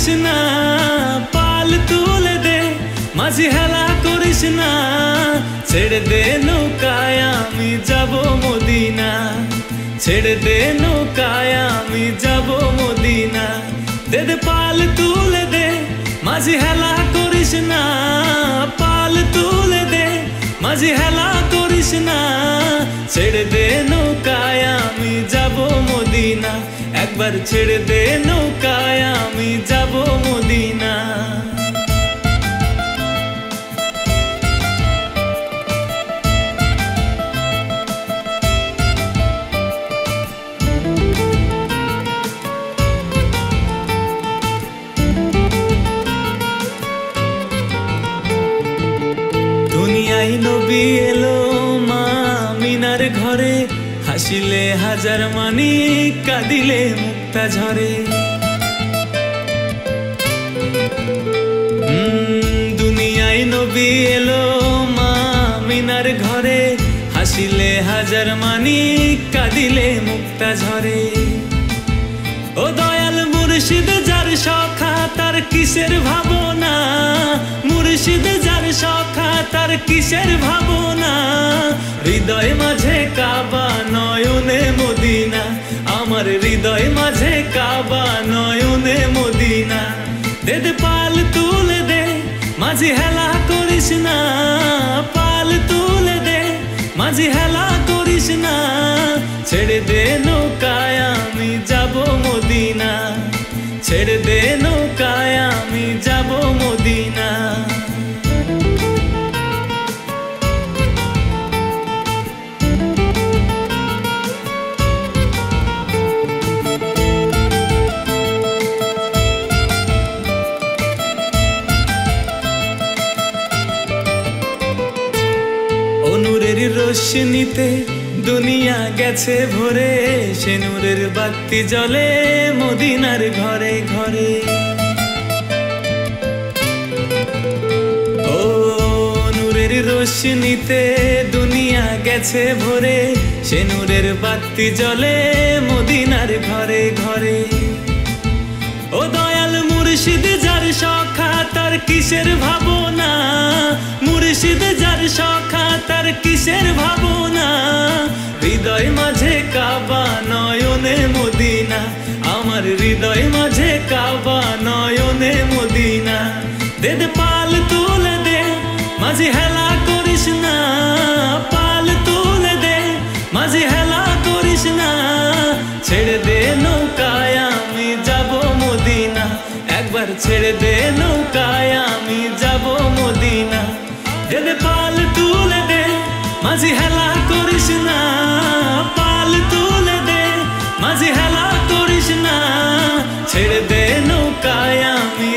করিস না, পাল তুলে দে, মাঝি হেলা করিস না, ছেড়ে দে নৌকায় আমি যাব মদিনা, ছেড়ে দে নৌকায় আমি যাব মদিনা। দে দে পাল তুলে দে, মাঝি হেলা করিস না, পাল তুলে দে, মাঝি হেলা করিস না, ছেড়ে দে নৌকায় আমি যাব মদিনা, একবার ছেড়ে দে নৌকায় আমি যাব মদিনা। দুনিয়ায় নবী এলো মা আমিনার ঘরে, হাসিলে হাজার মানি, কাঁদিলে মুক্তা ঝরে। দুনিয়ায় নবী এলো মা আমিনার ঘরে, হাসিলে হাজার মানি, কাঁদিলে মুক্তা ঝরে। ও দয়াল মুর্শিদ যার সখা তার কিসের ভাবনা, মুর্শিদ যার সখা তার কিসের ভাবনা, হৃদয় মাঝে কাবা নয়নে মদিনা, আমার হৃদয় মাঝে কাবা নয়নে মদিনা। দে দে পাল তুলে দে, মাঝি হেলা করিস না, পাল তুলে দে, মাঝি হেলা করিস না, ছেড়ে দে নৌকায় আমি যাব মদিনা, ছেড়ে দে নৌকায় আমি যাব মদিনা। নূরের রোশনীতে দুনিয়া গেছে ভরে, সে নূরের বাতি জ্বলে মদিনার ঘরে ঘরে। ও নূরের রোশনীতে দুনিয়া গেছে ভরে, সে নূরের বাতি জ্বলে মদিনার ঘরে ঘরে। ও দয়াল মুর্শিদ যার সখা তার কিসের ভাবনা, মুর্শিদ যার সখা তার কিসের ভাবনা, হৃদয় মাঝে কাবা নয়নে মদিনা, আমার হৃদয় মাঝে কাবা নয়নে মদিনা। দে দে পাল তুলে দে, মাঝি হেলা করিস না, পাল তুলে দে, মাঝি হেলা করিস না, ছেড়ে দে নৌকায় আমি যাব মদিনা, একবার ছেড়ে দে নৌকায় আমি যাব মদিনা। দে দে পাল তুলে দে, মাঝি হেলা করিস না, পাল তুলে দে, মাঝি হেলা করিস না, ছেড়ে দে নৌকায় আমি